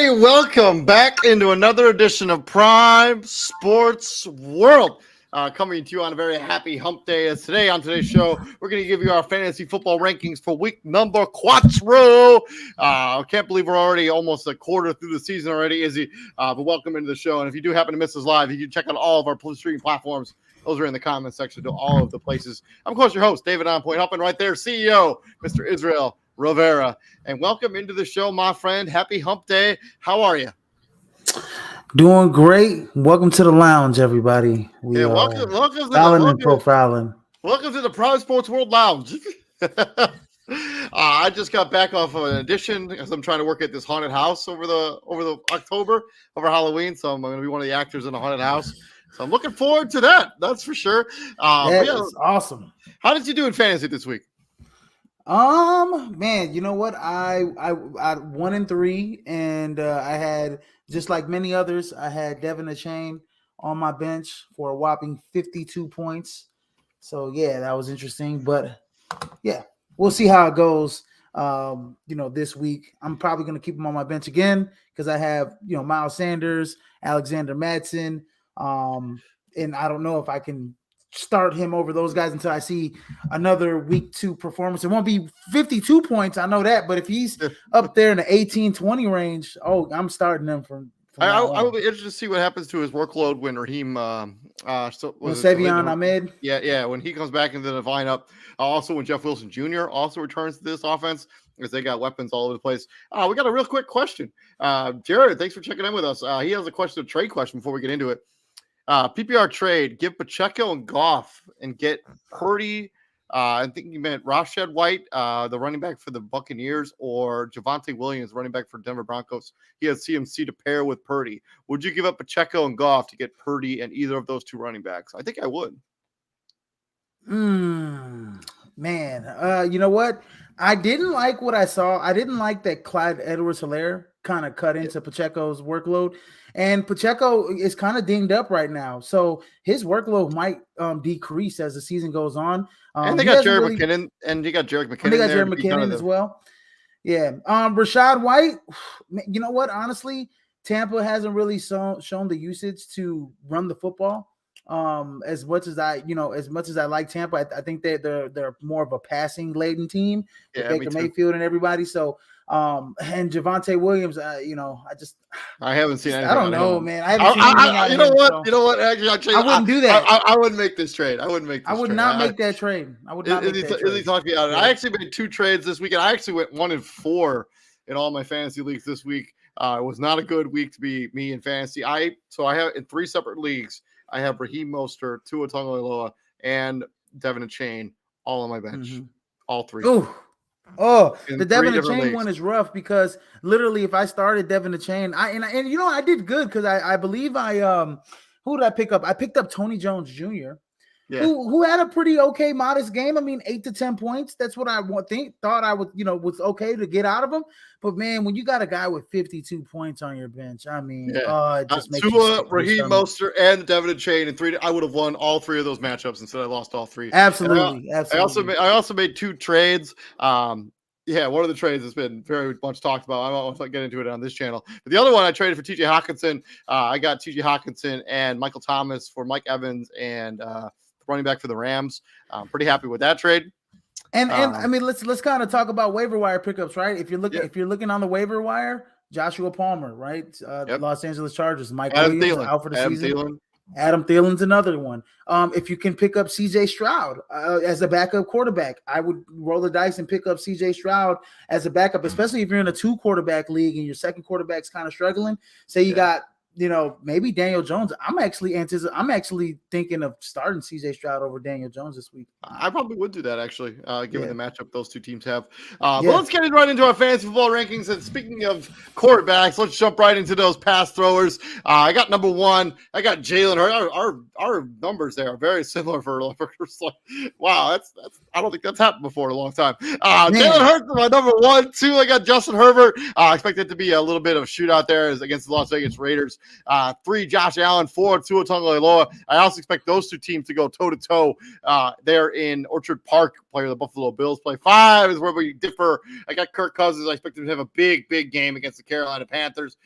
everybody. Welcome back into another edition of Prime Sports World. Coming to you on a very happy hump day. As today, on today's show, we're going to give you our fantasy football rankings for week number cuatro. I can't believe we're already almost a quarter through the season already, Izzy. But welcome into the show. And if you do happen to miss us live, you can check out all of our streaming platforms. Those are in the comment section to all of the places. I'm, of course, your host, David On Point, hopping right there, CEO, Mr. Israel Rivera. And welcome into the show, my friend. Happy hump day. How are you? Doing great. Welcome to the lounge, everybody. Welcome to profiling. Welcome to the Prime Sports World Lounge. I just got back off of an edition because I'm trying to work at this haunted house over the October over Halloween. So I'm going to be one of the actors in the haunted house. So I'm looking forward to that. That's for sure. That's awesome. How did you do in fantasy this week? Man, you know what? I 1-3, and I had, just like many others, I had Devin Achane on my bench for a whopping 52 points. So yeah, that was interesting. But yeah, we'll see how it goes. This week I'm probably going to keep him on my bench again because I have Miles Sanders, Alexander Madsen. And I don't know if I can start him over those guys until I see another week 2 performance. It won't be 52 points. I know that, but if he's up there in the 18-20 range, I'm starting him from I will be interested to see what happens to his workload when Raheem Savion Ahmed. Yeah, when he comes back into the lineup. Also when Jeff Wilson Jr. also returns to this offense, because they got weapons all over the place. We got a real quick question. Jared, thanks for checking in with us. He has a trade question before we get into it. PPR trade, give Pacheco and Goff and get Purdy. I think you meant Rashad White, the running back for the Buccaneers, or Javonte Williams, running back for Denver Broncos. He has CMC to pair with Purdy. Would you give up Pacheco and Goff to get Purdy and either of those two running backs? I think I would. Man, you know what? I didn't like what I saw. I didn't like that Clyde Edwards-Helaire kind of cut into Pacheco's workload. And Pacheco is kind of dinged up right now. So his workload might decrease as the season goes on. And they got Jerick McKinnon. And you got Jerick McKinnon. And they got Jerick McKinnon as well. Yeah. Rashad White, you know what? Honestly, Tampa hasn't really shown the usage to run the football. As much as I like Tampa, I think that they're more of a passing laden team with Baker Mayfield and everybody. So, and Javonte Williams, I haven't seen anything. I don't know, man. I haven't seen anything. You know what? Actually, I wouldn't do that. I wouldn't make this trade. I would not make that trade. I would not make that trade. Izzy talked me out of it. I actually made 2 trades this week, and I actually went 1-4 in all my fantasy leagues this week. It was not a good week to be me in fantasy. I have in 3 separate leagues. I have Raheem Mostert, Tua Tagovailoa, and Devin Achane all on my bench. All 3. The Devin Achane one is rough because literally, if I started Devin Achane, I did good because I believe who did I pick up? I picked up Tony Jones Jr. Who had a pretty okay modest game. I mean, 8 to 10 points. That's what I thought I would, was okay to get out of him. But man, when you got a guy with 52 points on your bench, I mean, it just makes Tua, Raheem Mostert, and Devin Achane in 3. I would have won all 3 of those matchups instead. I lost all 3. Absolutely. I also made 2 trades. One of the trades has been very much talked about. I won't get into it on this channel. But the other one I traded for TJ Hawkinson. I got TJ Hawkinson and Michael Thomas for Mike Evans and running back for the Rams. I'm pretty happy with that trade. And I mean, let's kind of talk about waiver wire pickups, right? If you're looking on the waiver wire, Joshua Palmer, right? Los Angeles Chargers, Mike Williams out for the season. Adam Thielen's another one. If you can pick up CJ Stroud as a backup quarterback, I would roll the dice and pick up CJ Stroud as a backup, especially if you're in a 2 quarterback league and your second quarterback's kind of struggling. Say you got maybe Daniel Jones. I'm actually thinking of starting CJ Stroud over Daniel Jones this week. I probably would do that, actually, given the matchup those 2 teams have. But let's get right into our fantasy football rankings. And speaking of quarterbacks, let's jump right into those pass throwers. I got number 1. I got Jalen Hurts. Our numbers there are very similar for wow, that's I don't think that's happened before in a long time. Jalen Hurts is my number 1. 2, I got Justin Herbert. I expect it to be a little bit of a shootout there against the Las Vegas Raiders. 3 Josh Allen, 4 Tua Tagovailoa. I also expect those two teams to go toe-to-toe there in Orchard Park, play the Buffalo Bills. Play 5 is where we differ. I got Kirk Cousins. I expect him to have a big game against the Carolina Panthers.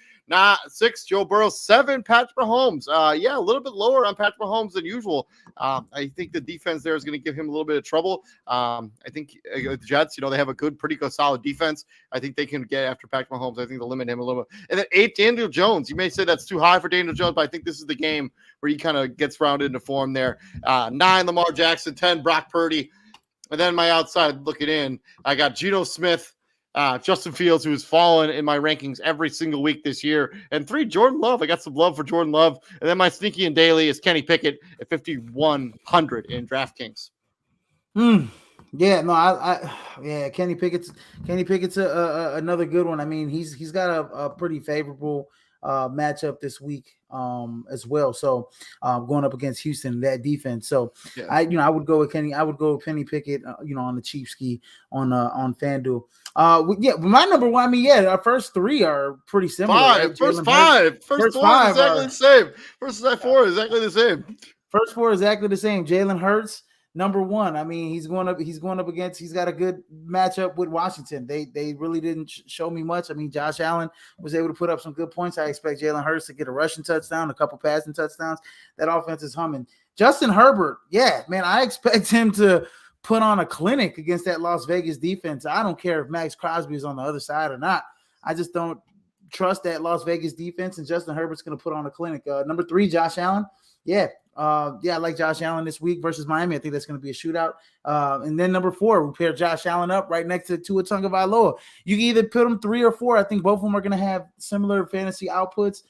6, Joe Burrow. 7, Patrick Mahomes. A little bit lower on Patrick Mahomes than usual. I think the defense there is going to give him a little bit of trouble. I think the Jets, they have a pretty good, solid defense. I think they can get after Patrick Mahomes. I think they'll limit him a little bit. And then 8, Daniel Jones. You may say that's too high for Daniel Jones, but I think this is the game where he kind of gets rounded into form there. 9, Lamar Jackson. 10, Brock Purdy. And then my outside looking in, I got Geno Smith, Justin Fields, who has fallen in my rankings every single week this year, and 3, Jordan Love. I got some love for Jordan Love. And then my sneaky and daily is Kenny Pickett at 5,100 in DraftKings. Kenny Pickett's another good one. I mean, he's got a pretty favorable matchup this week as well. So going up against Houston, that defense. So yeah. I would go with Kenny. I would go with Kenny Pickett. On the cheap ski on FanDuel. My number one. I mean, our first 3 are pretty similar. Right? First 5 exactly the same. First 4 exactly the same. First 4 exactly the same. Jalen Hurts. Number 1, I mean, he's going up against. He's got a good matchup with Washington. They really didn't show me much. I mean, Josh Allen was able to put up some good points. I expect Jalen Hurts to get a rushing touchdown, a couple passing touchdowns. That offense is humming. Justin Herbert, I expect him to put on a clinic against that Las Vegas defense. I don't care if Max Crosby is on the other side or not. I just don't trust that Las Vegas defense, and Justin Herbert's going to put on a clinic. Number 3, Josh Allen. I like Josh Allen this week versus Miami. I think that's going to be a shootout. And then number 4, we pair Josh Allen up right next to Tua Tagovailoa. You can either put them 3 or 4. I think both of them are going to have similar fantasy outputs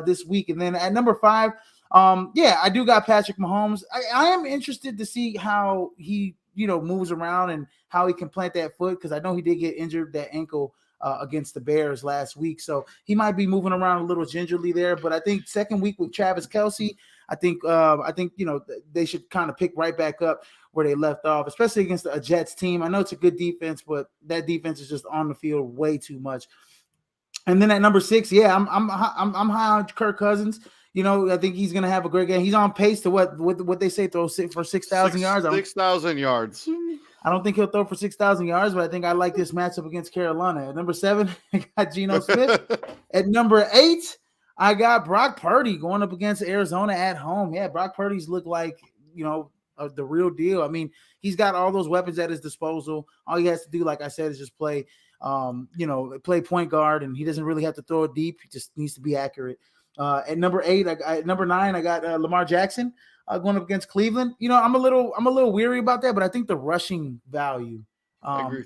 this week. And then at number 5, I do got Patrick Mahomes. I am interested to see how he, moves around and how he can plant that foot, because I know he did get injured, that ankle against the Bears last week. So he might be moving around a little gingerly there. But I think second week with Travis Kelce, I think they should kind of pick right back up where they left off, especially against a Jets team. I know it's a good defense, but that defense is just on the field way too much. And then at number 6, I'm high on Kirk Cousins. I think he's going to have a great game. He's on pace to what they say, throw for 6,000 yards. 6,000 yards. I don't think he'll throw for 6,000 yards, but I think I like this matchup against Carolina. At number 7, I got Geno Smith. At number 8, I got Brock Purdy going up against Arizona at home. Yeah, Brock Purdy's look like, the real deal. I mean, he's got all those weapons at his disposal. All he has to do, like I said, is just play point guard, and he doesn't really have to throw it deep. He just needs to be accurate. At number 8, number 9, I got Lamar Jackson going up against Cleveland. I'm a little weary about that, but I think the rushing value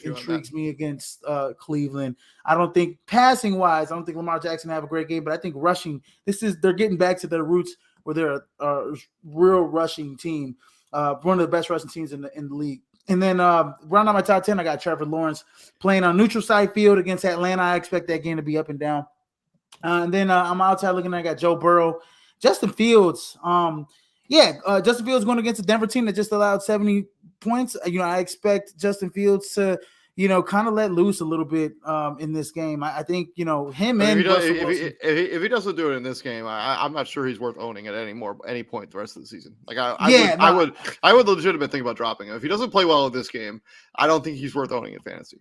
intrigues me against Cleveland. I don't think passing wise, I don't think Lamar Jackson have a great game, but I think rushing, they're getting back to their roots where they're a real rushing team, one of the best rushing teams in the league. And then round out my top 10, I got Trevor Lawrence playing on neutral side field against Atlanta. I expect that game to be up and down. And then I'm outside looking at, I got Joe Burrow, Justin Fields. Justin Fields going against a Denver team that just allowed 70 points. I expect Justin Fields to, kind of let loose a little bit in this game. I think, him and if he doesn't do it in this game, I'm not sure he's worth owning at any point the rest of the season. Like I would legitimately think about dropping him. If he doesn't play well in this game, I don't think he's worth owning in fantasy.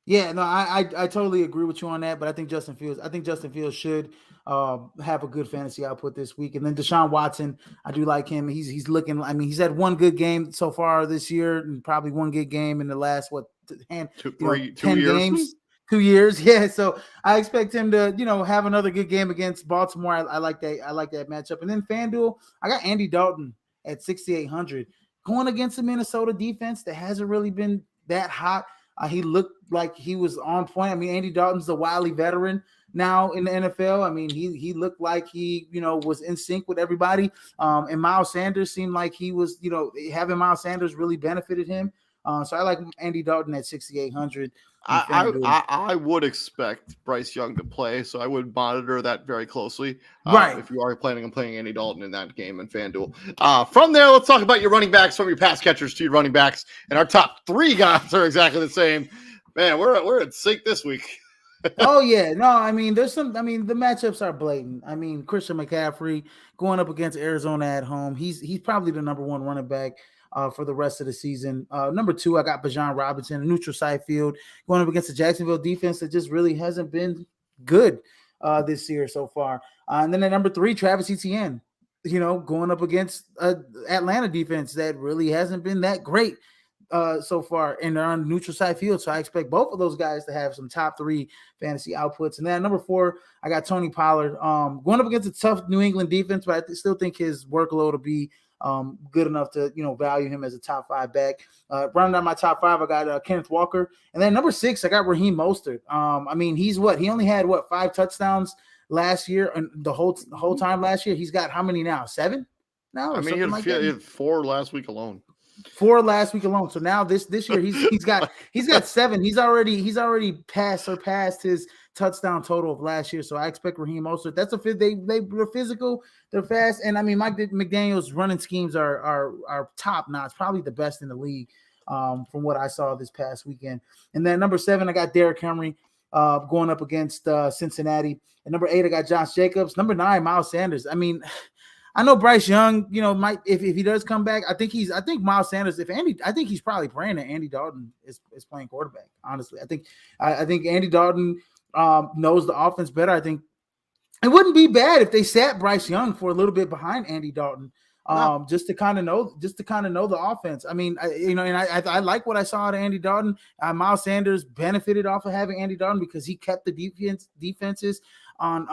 Yeah, no, I totally agree with you on that, but I think Justin Fields should have a good fantasy output this week. And then Deshaun Watson, I do like him. He's looking. I mean, he's had one good game so far this year, and probably one good game in the last 10 games, 2 years. Yeah, so I expect him to have another good game against Baltimore. I like that. I like that matchup. And then FanDuel, I got Andy Dalton at 6,800 going against the Minnesota defense that hasn't really been that hot. He looked like he was on point. I mean, Andy Dalton's a wily veteran now in the NFL. I mean, he looked like he, was in sync with everybody. And Miles Sanders seemed like he was, having Miles Sanders really benefited him. So I like Andy Dalton at 6,800. I would expect Bryce Young to play, so I would monitor that very closely. Right. If you are planning on playing Andy Dalton in that game in FanDuel. From there, let's talk about your running backs, from your pass catchers to your running backs. And our top 3 guys are exactly the same. Man, we're in sync this week. Oh yeah, no, I mean there's some. I mean the matchups are blatant. I mean Christian McCaffrey going up against Arizona at home. He's probably the number one running back for the rest of the season. Number two, I got Bijan Robinson, a neutral side field, going up against the Jacksonville defense that just really hasn't been good this year so far. And then at number three, Travis Etienne. Going up against Atlanta defense that really hasn't been that great so far, and they're on neutral side field. So I expect both of those guys to have some top three fantasy outputs. And then at number four, I got Tony Pollard going up against a tough New England defense, but I still think his workload will be good enough to value him as a top five back. Rounding out my top five, I got Kenneth Walker, and then number six, I got Raheem Mostert. I mean, he only had 5 touchdowns last year, and the whole time last year. He's got how many now? 7 now? I mean, he had 4 last week alone. 4 last week alone. So now this year he's got 7. He's already surpassed his touchdown total of last year. So I expect Raheem Mostert. That's they're physical, they're fast, and I mean Mike McDaniel's running schemes are top notch, probably the best in the league from what I saw this past weekend. And then number 7, I got Derrick Henry going up against Cincinnati. And number 8, I got Josh Jacobs. Number 9, Miles Sanders. I mean, I know Bryce Young, might if he does come back. I think Miles Sanders. I think he's probably praying that Andy Dalton is playing quarterback. Honestly, I think Andy Dalton knows the offense better. I think it wouldn't be bad if they sat Bryce Young for a little bit behind Andy Dalton, just to kind of know the offense. I mean, I like what I saw out of Andy Dalton. Miles Sanders benefited off of having Andy Dalton because he kept the defenses on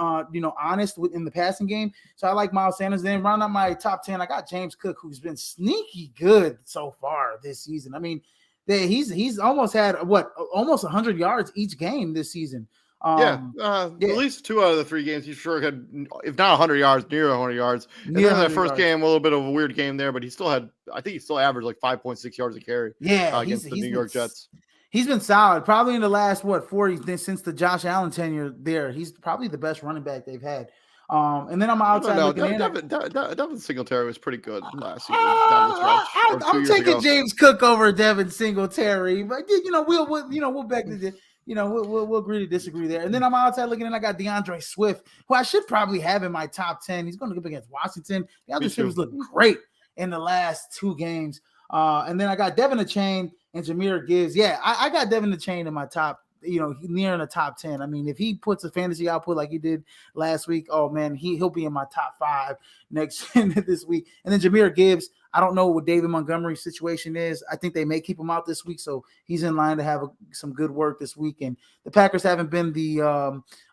honest within the passing game. So I like Miles Sanders. Then round out my top 10, I got James Cook, who's been sneaky good so far this season. I mean, he's almost had almost 100 yards each game this season. At least 2 out of the 3 games he sure had, if not 100 yards, near 100 yards. And then that first game, a little bit of a weird game there, but he still averaged like 5.6 yards a carry. Against the New York Jets. He's been solid. Probably in the last 4 since the Josh Allen tenure there. He's probably the best running back they've had. And then I'm outside looking in. Devin Singletary was pretty good last year. Down the stretch, I'm taking James Cook over Devin Singletary, but we'll back to the. We'll agree to disagree there. And then I'm outside looking in. I got DeAndre Swift, who I should probably have in my top 10. He's going to go up against Washington. DeAndre Swift has looked great in the last 2 games. And then I got Devin Achane and Jahmyr Gibbs. Yeah, I got Devin Achane in my top, near in the top 10. I mean, if he puts a fantasy output like he did last week, oh man, he'll be in my top 5 next this week. And then Jahmyr Gibbs, I don't know what David Montgomery's situation is. I think they may keep him out this week, so he's in line to have some good work this week. And the Packers haven't been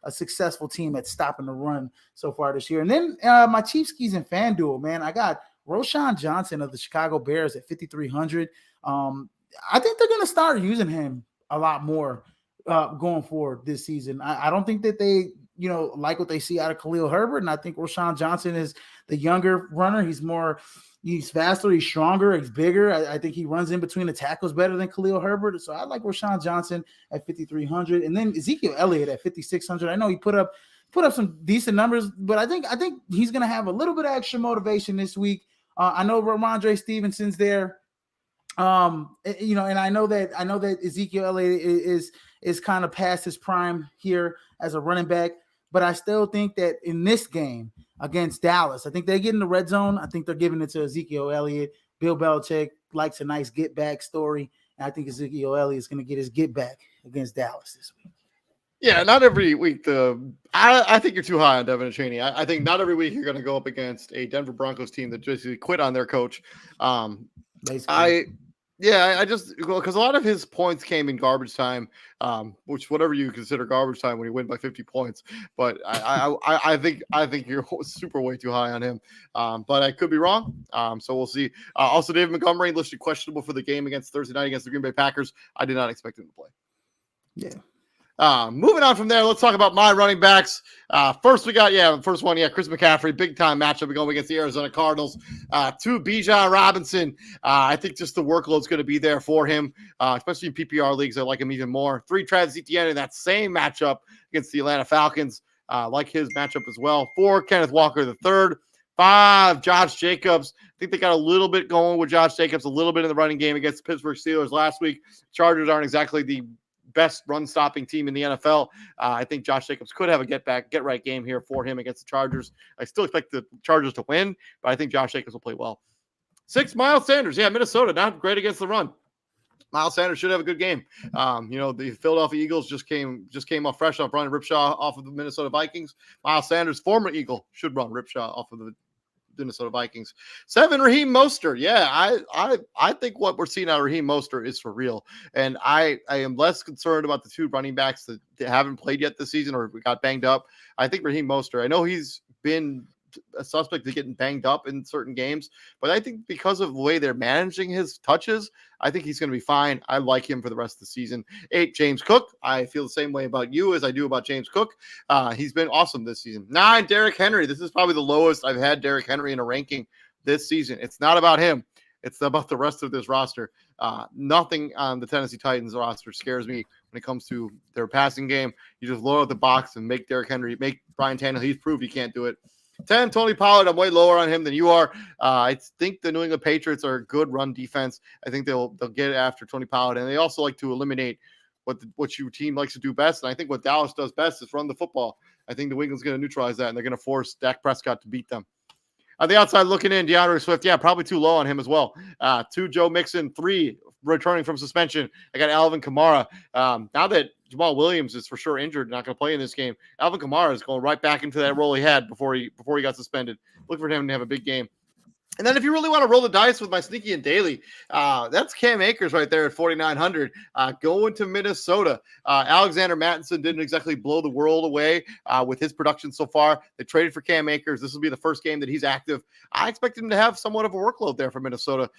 a successful team at stopping the run so far this year. And then my Chiefs keys and FanDuel, man, I got Roshan Johnson of the Chicago Bears at 5,300. I think they're going to start using him a lot more going forward this season. I don't think that they, like what they see out of Khalil Herbert. And I think Roshan Johnson is the younger runner. He's faster, he's stronger, he's bigger. I think he runs in between the tackles better than Khalil Herbert. So I like Roshan Johnson at 5,300. And then Ezekiel Elliott at 5,600. I know he put up some decent numbers, but I think he's going to have a little bit of extra motivation this week. I know Ramondre Stevenson's there. And I know that Ezekiel Elliott is kind of past his prime here as a running back, but I still think that in this game against Dallas, I think they get in the red zone. I think they're giving it to Ezekiel Elliott. Bill Belichick likes a nice get back story, and I think Ezekiel Elliott is going to get his get back against Dallas this week. Yeah, not every week. I think you're too high on Devin Achane. I think not every week you're going to go up against a Denver Broncos team that just quit on their coach. I just because a lot of his points came in garbage time, which whatever you consider garbage time when you win by 50 points. But I think you're super way too high on him. But I could be wrong. So we'll see. Also, David Montgomery listed questionable for the game against Thursday night against the Green Bay Packers. I did not expect him to play. Yeah. Moving on from there, let's talk about my running backs. First one, Chris McCaffrey, big time matchup going against the Arizona Cardinals. 2, Bijan Robinson. I think just the workload's going to be there for him, especially in PPR leagues. I like him even more. 3, Travis Etienne in that same matchup against the Atlanta Falcons. Like his matchup as well. 4, Kenneth Walker the third. 5, Josh Jacobs. I think they got a little bit going with Josh Jacobs, a little bit in the running game against the Pittsburgh Steelers last week. Chargers aren't exactly the best run stopping team in the NFL. I think Josh Jacobs could have a get right game here for him against the Chargers. I still expect the Chargers to win, but I think Josh Jacobs will play well. 6, Miles Sanders. Yeah, Minnesota, not great against the run. Miles Sanders should have a good game. The Philadelphia Eagles just came off fresh off running Ripshaw off of the Minnesota Vikings. Miles Sanders, former Eagle, should run Ripshaw off of the Minnesota Vikings. 7, Raheem Mostert. Yeah, I think what we're seeing out of Raheem Mostert is for real. And I am less concerned about the 2 running backs that haven't played yet this season or got banged up. I think Raheem Mostert, I know he's been a suspect to getting banged up in certain games, but I think because of the way they're managing his touches, I think he's going to be fine. I like him for the rest of the season. 8, James Cook. I feel the same way about you as I do about James Cook. He's been awesome this season. 9, Derrick Henry. This is probably the lowest I've had Derrick Henry in a ranking this season. It's not about him. It's about the rest of this roster. Nothing on the Tennessee Titans roster scares me when it comes to their passing game. You just load out the box and make Derrick Henry, make Brian Tannehill. He's proved he can't do it. 10, Tony Pollard. I'm way lower on him than you are. I think the New England Patriots are a good run defense. I think they'll get after Tony Pollard, and they also like to eliminate what your team likes to do best. And I think what Dallas does best is run the football. I think New England's going to neutralize that, and they're going to force Dak Prescott to beat them. On the outside looking in, DeAndre Swift, yeah, probably too low on him as well. 2, Joe Mixon. 3, returning from suspension. I got Alvin Kamara. Now that Jamal Williams is for sure injured, not going to play in this game, Alvin Kamara is going right back into that role he had before he got suspended. Look for him to have a big game. And then if you really want to roll the dice with my sneaky and daily, that's Cam Akers right there at 4,900 going to Minnesota. Alexander Mattison didn't exactly blow the world away with his production so far. They traded for Cam Akers. This will be the first game that he's active. I expect him to have somewhat of a workload there for Minnesota.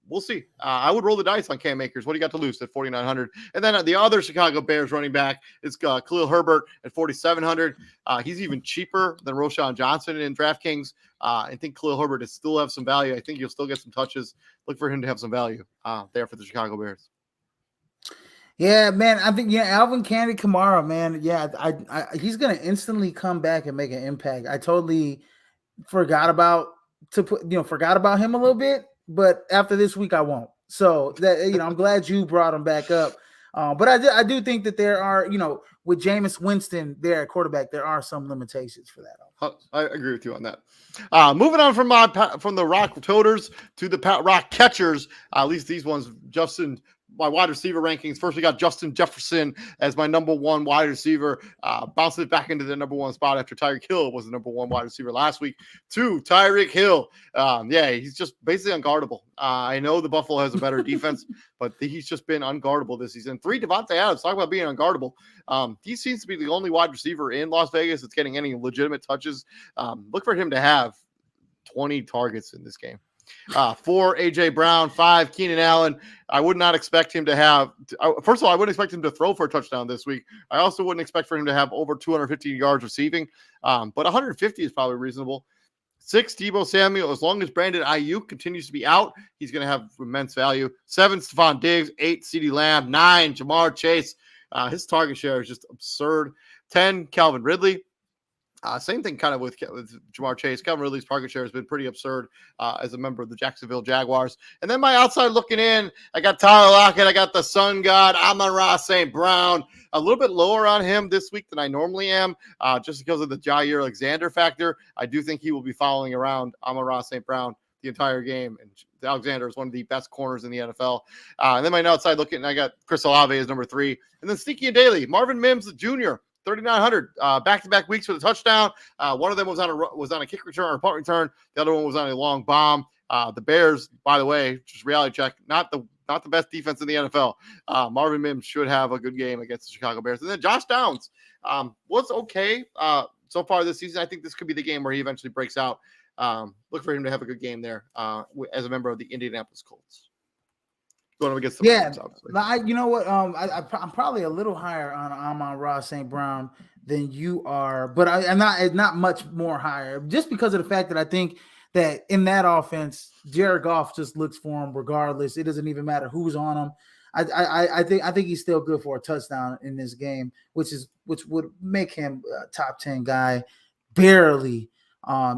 We'll see. I would roll the dice on Cam Akers. What do you got to lose at 4,900? And then the other Chicago Bears running back is Khalil Herbert at 4,700. He's even cheaper than Roschon Johnson in DraftKings. I think Khalil Herbert is still have some value. I think you'll still get some touches. Look for him to have some value there for the Chicago Bears. Yeah, man. I think Alvin Kamara, man. Yeah, he's gonna instantly come back and make an impact. I totally forgot about him a little bit. But after this week, I won't. So that I'm glad you brought him back up. But I do think that there are, with Jameis Winston there at quarterback, there are some limitations for that. I agree with you on that. Moving on from the Rock Toters to the Rock Catchers. At least these ones, Justin. My wide receiver rankings. First, we got Justin Jefferson as my number 1 wide receiver. Bounced it back into the number 1 spot after Tyreek Hill was the number 1 wide receiver last week. 2, Tyreek Hill. He's just basically unguardable. I know the Buffalo has a better defense, but he's just been unguardable this season. 3, Devontae Adams. Talk about being unguardable. He seems to be the only wide receiver in Las Vegas that's getting any legitimate touches. Look for him to have 20 targets in this game. 4, A.J. Brown. 5, Keenan Allen. I would not expect him to have – first of all, I wouldn't expect him to throw for a touchdown this week. I also wouldn't expect for him to have over 250 yards receiving, but 150 is probably reasonable. 6, Deebo Samuel. As long as Brandon Ayuk continues to be out, he's going to have immense value. 7, Stephon Diggs. 8, CeeDee Lamb. 9, Jamar Chase. His target share is just absurd. 10, Calvin Ridley. Same thing kind of with Jamar Chase. Calvin Ridley's target share has been pretty absurd as a member of the Jacksonville Jaguars. And then my outside looking in, I got Tyler Lockett. I got the Sun God, Amon-Ra St. Brown. A little bit lower on him this week than I normally am just because of the Jair Alexander factor. I do think he will be following around Amon-Ra St. Brown the entire game. And Alexander is one of the best corners in the NFL. And then my outside looking, I got Chris Olave as number 3. And then sneaky and daily, Marvin Mims Jr., 3,900 back-to-back weeks with a touchdown. One of them was on a kick return or a punt return. The other one was on a long bomb. The Bears, by the way, just reality check, not the best defense in the NFL. Marvin Mims should have a good game against the Chicago Bears. And then Josh Downs was okay so far this season. I think this could be the game where he eventually breaks out. Look for him to have a good game there as a member of the Indianapolis Colts. Going up against the Rams, obviously. You know what? I'm probably a little higher on Amon-Ra St. Brown than you are, but I'm not much more higher, just because of the fact that I think that in that offense, Jared Goff just looks for him regardless. It doesn't even matter who's on him. I think he's still good for a touchdown in this game, which would make him a top 10 guy barely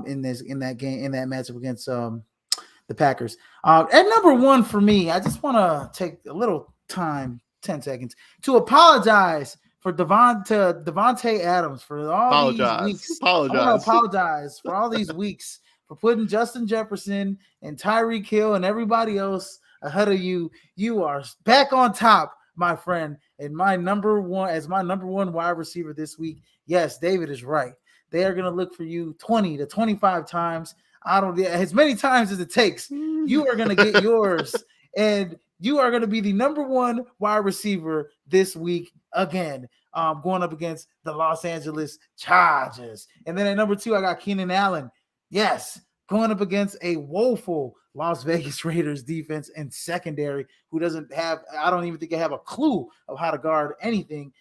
in that matchup against the Packers. At number 1 for me, I just want to take a little time 10 seconds to apologize for Devontae Adams for all these weeks. I want to apologize for all these weeks for putting Justin Jefferson and Tyreek Hill and everybody else ahead of you. You are back on top, my friend, and my number one wide receiver this week. Yes, David is right. They are going to look for you 20 to 25 times. As many times as it takes. You are going to get yours, and you are going to be the number one wide receiver this week again, going up against the Los Angeles Chargers. And then at number 2, I got Keenan Allen. Yes, going up against a woeful Las Vegas Raiders defense and secondary who doesn't have, I don't even think they have a clue of how to guard anything.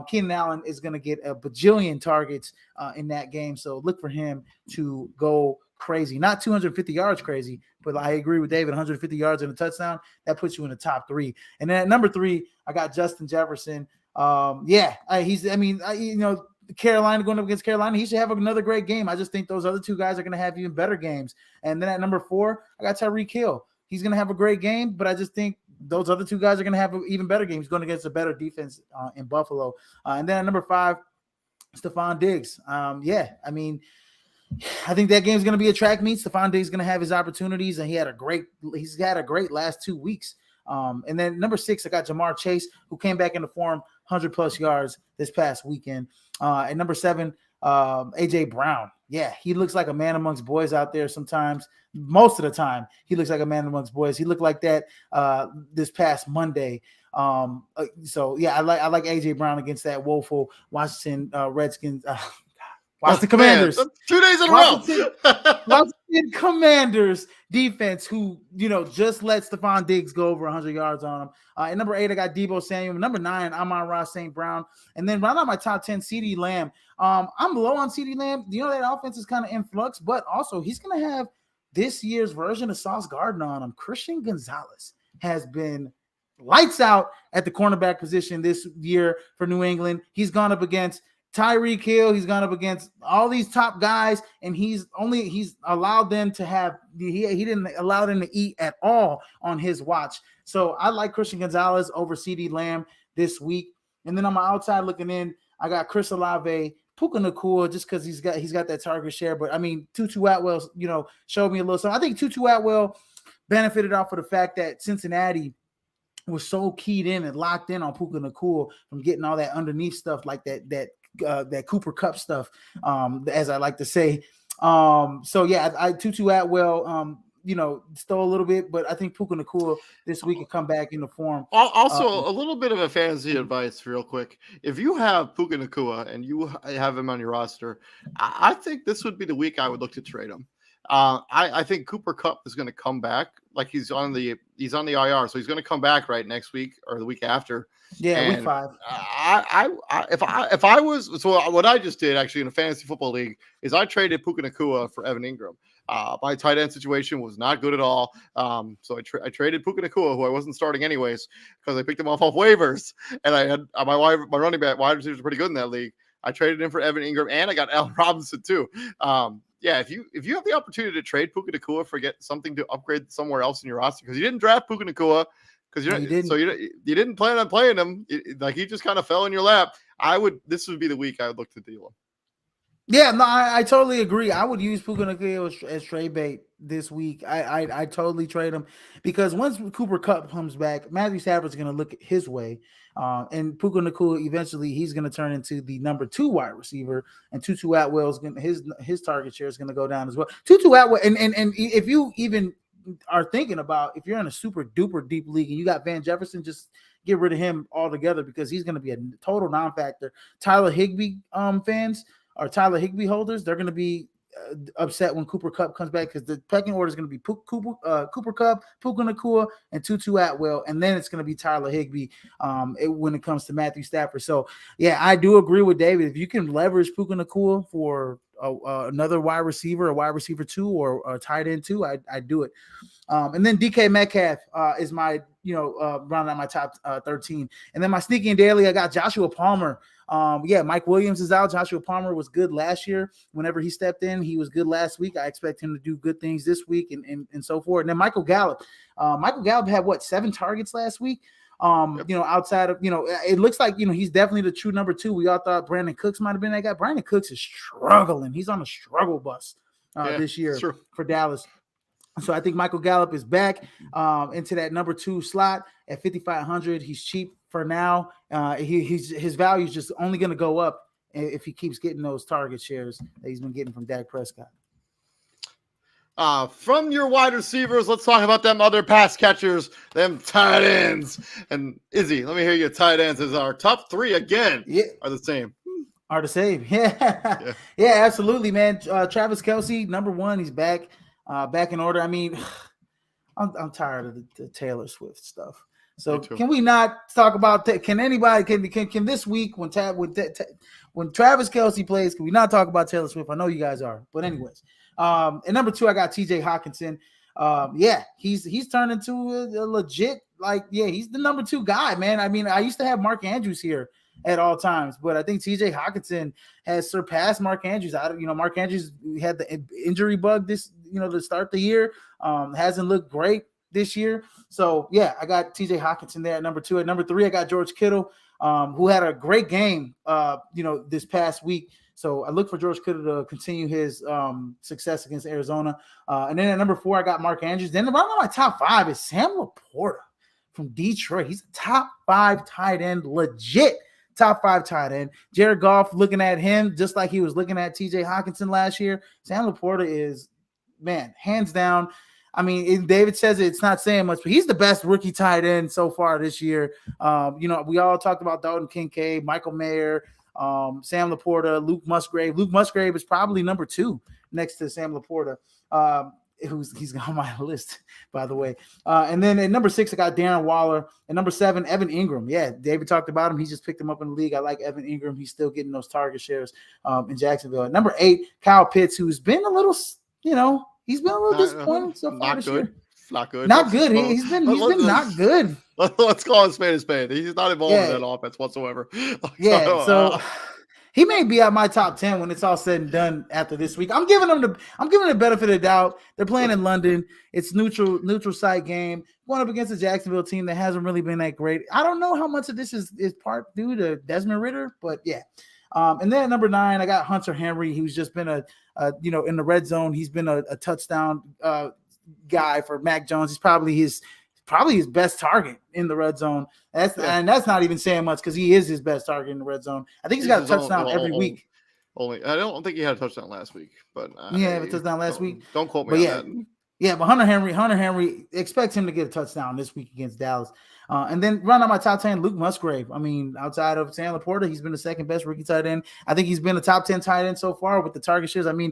Keenan Allen is going to get a bajillion targets in that game. So look for him to go crazy. Not 250 yards crazy, but I agree with David, 150 yards and a touchdown. That puts you in the top 3. And then at number 3, I got Justin Jefferson. Carolina going up against Carolina, he should have another great game. I just think those other 2 guys are going to have even better games. And then at number 4, I got Tyreek Hill. He's going to have a great game, but I just think those other 2 guys are going to have even better games going against a better defense in Buffalo. And then at number 5, Stephon Diggs. I think that game's going to be a track meet. Stephon Diggs is going to have his opportunities, and he's had a great last 2 weeks. And then number 6, I got Jamar Chase, who came back into form, 100+ yards this past weekend. And number 7, AJ Brown. Yeah, he looks like a man amongst boys out there sometimes. Most of the time, he looks like a man amongst boys. He looked like that this past Monday. I like AJ Brown against that woeful Washington Redskins. Washington Commanders. 2 days in a row. Washington Commanders defense, who just let Stephon Diggs go over 100 yards on him. At number 8, I got Deebo Samuel. Number 9, Amon-Ra St. Brown. And then right on my top 10, CeeDee Lamb. I'm low on CeeDee Lamb. That offense is kind of in flux, but also he's going to have this year's version of Sauce Gardner on him. Christian Gonzalez has been lights out at the cornerback position this year for New England. He's gone up against Tyreek Hill, he's gone up against all these top guys, and he's allowed them to have he didn't allow them to eat at all on his watch. So I like Christian Gonzalez over CeeDee Lamb this week. And then on my outside looking in, I got Chris Olave, Puka Nacua, just because he's got that target share. But I mean, Tutu Atwell, showed me a little something. I think Tutu Atwell benefited off of the fact that Cincinnati was so keyed in and locked in on Puka Nacua from getting all that underneath stuff like that Cooper Kupp stuff, as I like to say. I Tutu Atwell, stole a little bit, but I think Puka Nacua this week can come back into form. Also, a little bit of a fantasy advice real quick. If you have Puka Nacua and you have him on your roster, I think this would be the week I would look to trade him. I think Cooper Kupp is going to come back. Like he's on the IR, so he's going to come back right next week or the week after. Yeah, and week 5. If I was, so what I just did actually in a fantasy football league is I traded Puka Nacua for Evan Ingram. My tight end situation was not good at all. So I traded Puka Nacua, who I wasn't starting anyways, because I picked him off waivers, and I had my running back wide receivers are pretty good in that league. I traded him for Evan Ingram, and I got Allen Robinson too. If you have the opportunity to trade Puka Nacua for something to upgrade somewhere else in your roster, because you didn't draft Puka Nacua, because you didn't plan on playing him, he just kind of fell in your lap. This would be the week I would look to deal him. Yeah, no, I totally agree. I would use Puka Nacua as trade bait this week. I totally trade him because once Cooper Kupp comes back, Matthew Stafford's going to look his way. And Puka Nacua, eventually, he's going to turn into the number 2 wide receiver, and Tutu Atwell's his target share is going to go down as well. Tutu Atwell, and if you even are thinking about if you're in a super duper deep league and you got Van Jefferson, just get rid of him altogether because he's going to be a total non-factor. Tyler Higbee fans or Tyler Higbee holders, they're going to be upset when Cooper Kupp comes back because the pecking order is going to be Cooper Kupp, Puka Nacua, and Tutu Atwell, and then it's going to be Tyler Higbee when it comes to Matthew Stafford. So, yeah, I do agree with David. If you can leverage Puka Nacua for another wide receiver, a wide receiver 2, or a tight end 2, I do it. And then DK Metcalf is my, rounding out my top 13. And then my sneaky and daily, I got Joshua Palmer. Mike Williams is out. Joshua Palmer was good last year. Whenever he stepped in, he was good last week. I expect him to do good things this week and so forth. And then Michael Gallup. Michael Gallup had 7 targets last week. Outside of, it looks like, he's definitely the true number 2. We all thought Brandon Cooks might have been that guy. Brandon Cooks is struggling. He's on a struggle bus this year for Dallas. So I think Michael Gallup is back into that number 2 slot at 5,500. He's cheap for now. His value is just only going to go up if he keeps getting those target shares that he's been getting from Dak Prescott. From your wide receivers, let's talk about them other pass catchers, them tight ends. And Izzy, let me hear your tight ends. As our top 3 again are the same. Are the same. Yeah, absolutely, man. Travis Kelce, number 1, he's back in order. I mean, I'm tired of the Taylor Swift stuff. So can we not talk about that? Can anybody can this week when Travis Kelce plays, can we not talk about Taylor Swift? I know you guys are, but anyways. And number 2, I got TJ Hawkinson. He's turned into a legit, he's the number 2 guy, man. I mean, I used to have Mark Andrews here at all times, but I think TJ Hawkinson has surpassed Mark Andrews. Mark Andrews had the injury bug to start the year. Hasn't looked great this year. So I got TJ Hawkinson there at number 2. At number 3, I got George Kittle, who had a great game, this past week. So I look for George Kittle to continue his success against Arizona. And then at number 4, I got Mark Andrews. Then around my top 5 is Sam Laporta from Detroit. He's a top 5 tight end, legit top 5 tight end. Jared Goff looking at him just like he was looking at TJ Hawkinson last year. Sam Laporta is, man, hands down. I mean, David says it's not saying much, but he's the best rookie tight end so far this year. We all talked about Dalton Kincaid, Michael Mayer, Sam Laporta, Luke Musgrave. Luke Musgrave is probably number 2 next to Sam Laporta. He's on my list, by the way. And then at number 6, I got Darren Waller. At number 7, Evan Ingram. Yeah, David talked about him. He just picked him up in the league. I like Evan Ingram. He's still getting those target shares in Jacksonville. At number 8, Kyle Pitts, who's been a little, he's been a little disappointing so far this year. Not good. Not good. He's been not good. Let's call it spade a spade. He's not involved in that offense whatsoever. So he may be at my top 10 when it's all said and done after this week. I'm giving the benefit of the doubt. They're playing in London. It's neutral site game. Going up against a Jacksonville team that hasn't really been that great. I don't know how much of this is part due to Desmond Ridder, but yeah. And then at number 9, I got Hunter Henry, who's just been in the red zone. He's been a touchdown guy for Mac Jones. He's probably his best target in the red zone. And that's not even saying much because he is his best target in the red zone. I think he's got a touchdown every week. I don't think he had a touchdown last week, but he had a touchdown last week. Don't quote me on that. Yeah, but Hunter Henry expects him to get a touchdown this week against Dallas. And then round out my top 10, Luke Musgrave. I mean, outside of Sam Laporta, he's been the second best rookie tight end. I think he's been a top 10 tight end so far with the target shares. I mean,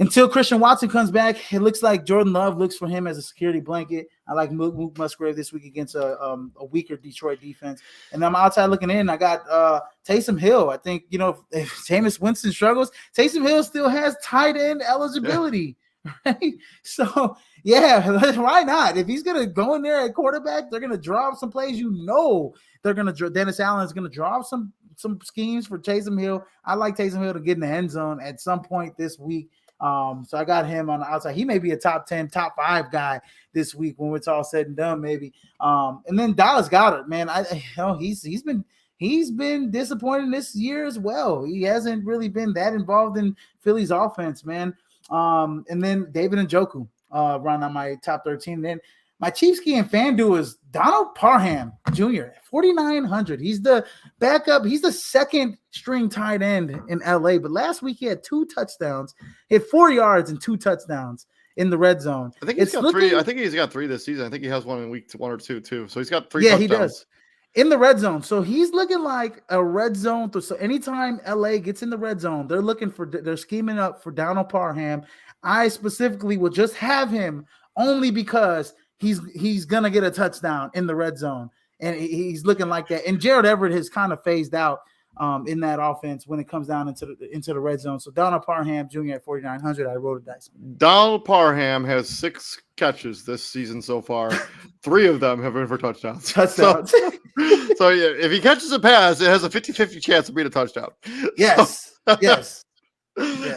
until Christian Watson comes back, it looks like Jordan Love looks for him as a security blanket. I like Luke Musgrave this week against a weaker Detroit defense. And then I'm outside looking in. I got Taysom Hill. I think, if Jameis Winston struggles, Taysom Hill still has tight end eligibility. Right? So, why not? If he's going to go in there at quarterback, they're going to draw up some plays. They're going to – Dennis Allen is going to draw up some schemes for Taysom Hill. I like Taysom Hill to get in the end zone at some point this week. So I got him on the outside. He may be a top 10, top 5 guy this week when it's all said and done, maybe. And then Dallas Goedert, man, he's been disappointing this year as well. He hasn't really been that involved in Philly's offense, man. And then David Njoku run on my top 13. And then my Chiefs key and FanDuel is Donald Parham Jr. 4,900. He's the backup. He's the second string tight end in LA. But last week he had 2 touchdowns. He had 4 yards and 2 touchdowns in the red zone. I think he's got 3. I think he's got 3 this season. I think he has one in week 1 or 2 too. So he's got 3 touchdowns. He does. In the red zone. So he's looking like a red zone. So anytime LA gets in the red zone, they're scheming up for Donald Parham. I specifically will just have him only because he's gonna get a touchdown in the red zone, and he's looking like that. And Gerald Everett has kind of phased out in that offense when it comes down into the red zone. So Donald Parham Jr. at 4,900, I rolled a dice. Donald Parham has 6 catches this season so far. 3 of them have been for touchdowns. So if he catches a pass, it has a 50-50 chance to beat a touchdown. Yes. Yes.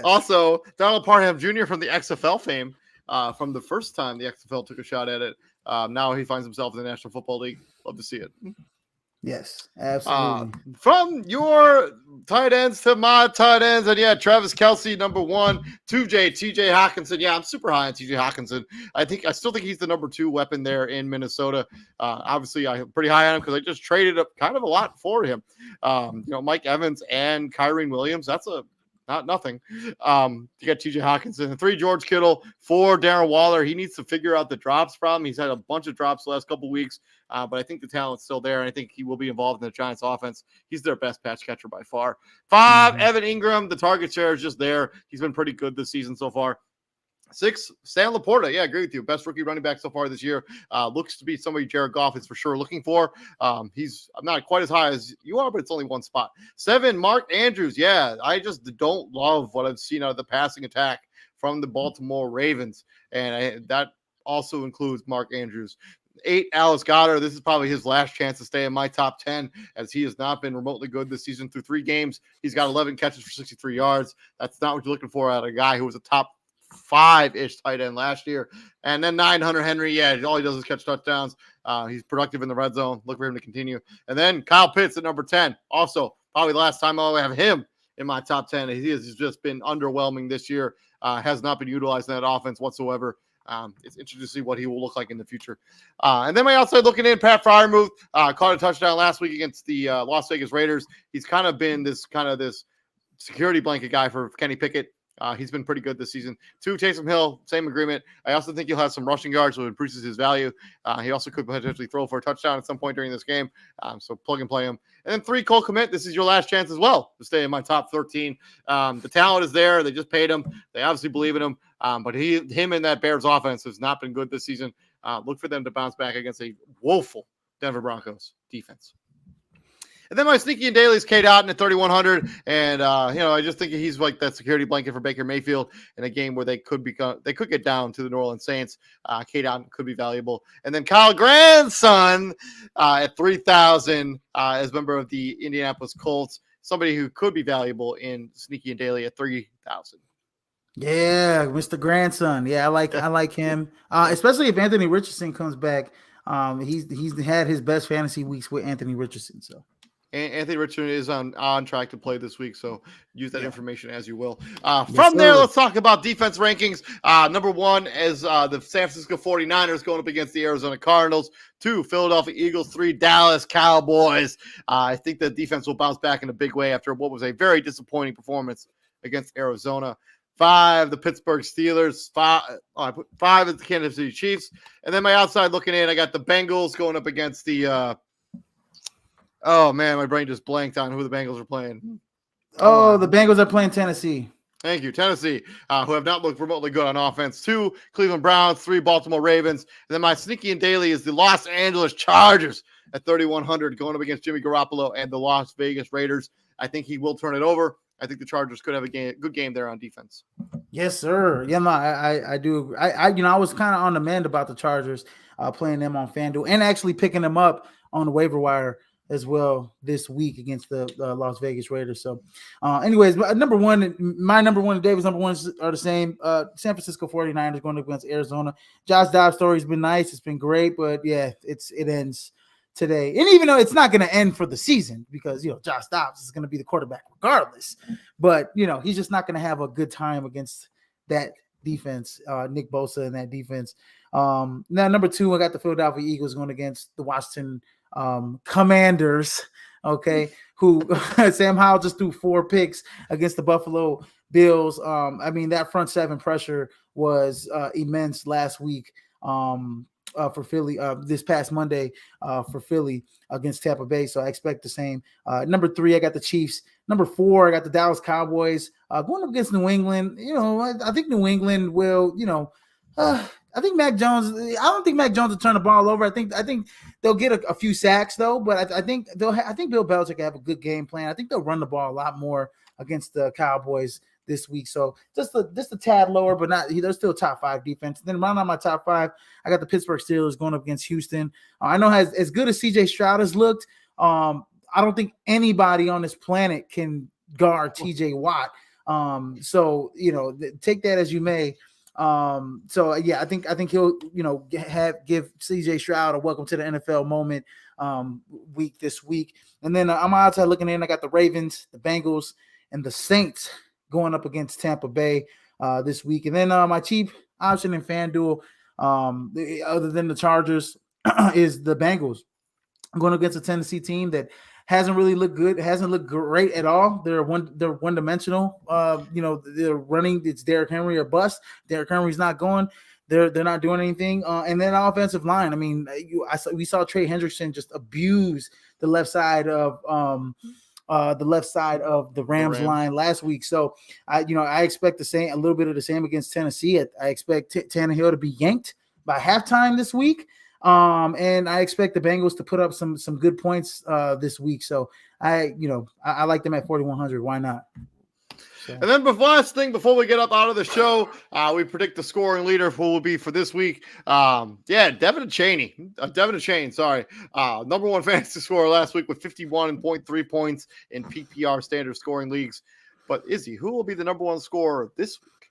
Also, Donald Parham Jr. from the XFL fame. From the first time the XFL took a shot at it. Now he finds himself in the National Football League. Love to see it. Yes, absolutely. From your tight ends to my tight ends, and yeah, Travis Kelce, number 1, 2J, TJ Hawkinson. Yeah, I'm super high on TJ Hawkinson. I still think he's the number 2 weapon there in Minnesota. Obviously, I'm pretty high on him because I just traded up kind of a lot for him. Mike Evans and Kyren Williams. That's not nothing. You got TJ Hawkinson, 3 George Kittle, 4 Darren Waller. He needs to figure out the drops problem. He's had a bunch of drops the last couple of weeks, but I think the talent's still there, and I think he will be involved in the Giants offense. He's their best pass catcher by far. 5, Evan Ingram. The target share is just there. He's been pretty good this season so far. 6, Sam Laporta. Yeah, I agree with you. Best rookie running back so far this year. Looks to be somebody Jared Goff is for sure looking for. I'm not quite as high as you are, but it's only one spot. 7, Mark Andrews. Yeah, I just don't love what I've seen out of the passing attack from the Baltimore Ravens, and that also includes Mark Andrews. 8, Alice Goddard. This is probably his last chance to stay in my top 10, as he has not been remotely good this season. Through 3 games, he's got 11 catches for 63 yards. That's not what you're looking for out of a guy who was a top 5-ish tight end last year. And then 9, Hunter Henry. Yeah, all he does is catch touchdowns. He's productive in the red zone. Look for him to continue. And then Kyle Pitts at number 10. Also, probably the last time I'll have him in my top 10. He has just been underwhelming this year. Has not been utilized in that offense whatsoever. It's interesting to see what he will look like in the future. And then my outside looking in, Pat Freiermuth caught a touchdown last week against the Las Vegas Raiders. He's kind of been this security blanket guy for Kenny Pickett. He's been pretty good this season. 2, Taysom Hill, same agreement. I also think he'll have some rushing yards, so it increases his value. He also could potentially throw for a touchdown at some point during this game. So plug and play him. And then 3, Cole Kmet. This is your last chance as well to stay in my top 13. The talent is there. They just paid him. They obviously believe in him. But him and that Bears offense has not been good this season. Look for them to bounce back against a woeful Denver Broncos defense. And then my sneaky and daily is Cade Otton at 3,100. And, I just think he's like that security blanket for Baker Mayfield in a game where they could get down to the New Orleans Saints. Cade Otton could be valuable. And then Kyle Grandson at 3,000 as member of the Indianapolis Colts. Somebody who could be valuable in sneaky and daily at 3,000. Yeah, Mr. Grandson. Yeah, I like him. Especially if Anthony Richardson comes back. He's had his best fantasy weeks with Anthony Richardson. So Anthony Richardson is on track to play this week, so use that information as you will. Yes, From there, sir. let's talk about defense rankings. Number 1 is the San Francisco 49ers going up against the Arizona Cardinals. 2, Philadelphia Eagles. 3, Dallas Cowboys. I think the defense will bounce back in a big way after what was a very disappointing performance against Arizona. 5, the Pittsburgh Steelers. 5 is the Kansas City Chiefs. And then my outside looking in, I got the Bengals going up against the oh, man, my brain just blanked on who the Bengals are playing. the Bengals are playing Tennessee. Thank you. Tennessee, who have not looked remotely good on offense. 2, Cleveland Browns. 3, Baltimore Ravens. And then my sneaky and daily is the Los Angeles Chargers at 3,100 going up against Jimmy Garoppolo and the Las Vegas Raiders. I think he will turn it over. I think the Chargers could have a good game there on defense. Yes, sir. Yeah, no, I do agree. I was kind of on the mend about the Chargers playing them on FanDuel and actually picking them up on the waiver wire as well this week against the Las Vegas Raiders. So, anyways, my number 1 and David's number 1 are the same. San Francisco 49ers going up against Arizona. Josh Dobbs' story's been nice. It's been great, but yeah, it ends today. And even though it's not going to end for the season because, Josh Dobbs is going to be the quarterback regardless, but, he's just not going to have a good time against that defense, Nick Bosa and that defense. Now, number 2, I got the Philadelphia Eagles going against the Washington Commanders, okay, who Sam Howell just threw 4 picks against the Buffalo Bills. That front 7 pressure was immense last week for Philly, this past Monday for Philly against Tampa Bay. So I expect the same. Number 3, I got the Chiefs. Number 4, I got the Dallas Cowboys going up against New England. I think New England will, I think Mac Jones. I don't think Mac Jones will turn the ball over. I think they'll get a few sacks though. But I think Bill Belichick will have a good game plan. I think they'll run the ball a lot more against the Cowboys this week. So just a tad lower, but not. They're still top 5 defense. Then round out my top 5, I got the Pittsburgh Steelers going up against Houston. I know as good as CJ Stroud has looked, I don't think anybody on this planet can guard TJ Watt. So take that as you may. So yeah, I think he'll give CJ Stroud a welcome to the NFL moment. week this week. And then I'm outside looking in. I got the Ravens, the Bengals, and the Saints going up against Tampa Bay this week. And then my cheap option in FanDuel, other than the Chargers, is the Bengals. I'm going against a Tennessee team that hasn't really looked good, hasn't looked great at all. They're one dimensional. They're running. It's Derrick Henry or bust. Derrick Henry's not going. They're not doing anything. And then offensive line. I mean, we saw Trey Hendrickson just abuse the left side of the Rams line last week. So I expect a little bit of the same against Tennessee. I expect Tannehill to be yanked by halftime this week. And I expect the Bengals to put up some good points this week. So I like them at 4,100. Why not? So. And then before we get up out of the show, we predict the scoring leader who will be for this week. Devin Chaney, number one fantasy scorer last week with 51.3 points in PPR standard scoring leagues. But Izzy, who will be the number one scorer this week?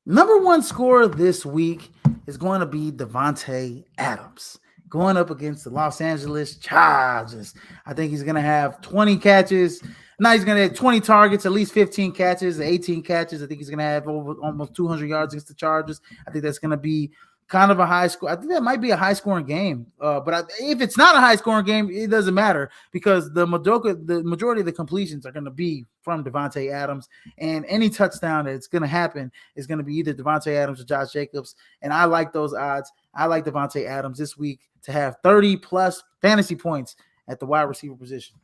Number one scorer this week is going to be Davante Adams going up against the Los Angeles Chargers. I think he's going to have 20 catches. Now he's going to have 20 targets, at least 15 catches, 18 catches. I think he's going to have almost 200 yards against the Chargers. I think that's going to be kind of a high score. I think that might be a high-scoring game. But if it's not a high-scoring game, it doesn't matter because the majority of the completions are going to be from Davante Adams. And any touchdown that's going to happen is going to be either Davante Adams or Josh Jacobs. And I like those odds. I like Davante Adams this week to have 30-plus fantasy points at the wide receiver position.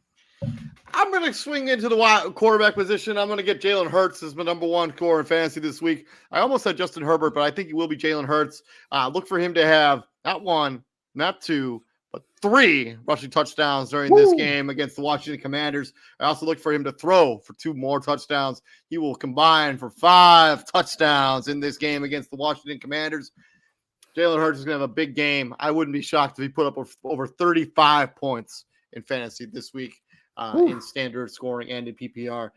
I'm going to swing into the quarterback position. I'm going to get Jalen Hurts as my number one scorer in fantasy this week. I almost said Justin Herbert, but I think he will be Jalen Hurts. Look for him to have not one, not two, but 3 rushing touchdowns during this game against the Washington Commanders. I also look for him to throw for 2 more touchdowns. He will combine for 5 touchdowns in this game against the Washington Commanders. Jalen Hurts is going to have a big game. I wouldn't be shocked if he put up over 35 points in fantasy this week. In standard scoring and in PPR.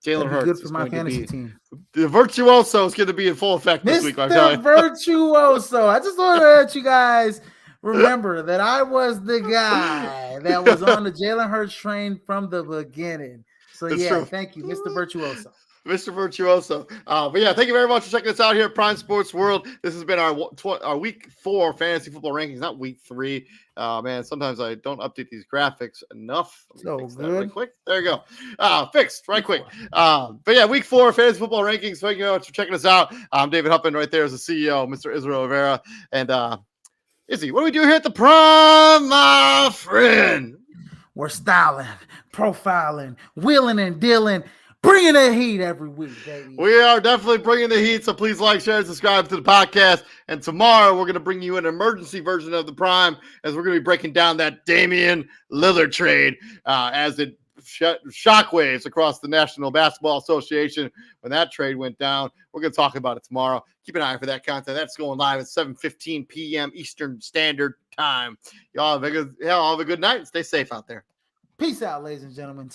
Jalen Hurts is going to be team. The virtuoso is going to be in full effect this week. Mr. Virtuoso. I just want to let you guys remember that I was the guy that was on the Jalen Hurts train from the beginning. So, true. Thank you, Mr. Virtuoso. Mr. Virtuoso. But yeah, thank you very much for checking us out here at Prime Sports World. This has been our week 4 fantasy football rankings, not week 3. Man, sometimes I don't update these graphics enough. Let me fix that right quick. There you go. Fixed right quick. But yeah, week 4 fantasy football rankings. Thank you very much for checking us out. I'm David Huppin right there as the CEO, Mr. Israel Rivera. And Izzy, what do we do here at the Prime, my friend? We're styling, profiling, wheeling and dealing. Bringing the heat every week, baby. We are definitely bringing the heat, so please like, share, and subscribe to the podcast. And tomorrow, we're going to bring you an emergency version of the Prime as we're going to be breaking down that Damian Lillard trade as it shockwaves across the National Basketball Association when that trade went down. We're going to talk about it tomorrow. Keep an eye for that content. That's going live at 7:15 p.m. Eastern Standard Time. Y'all have a good night and stay safe out there. Peace out, ladies and gentlemen.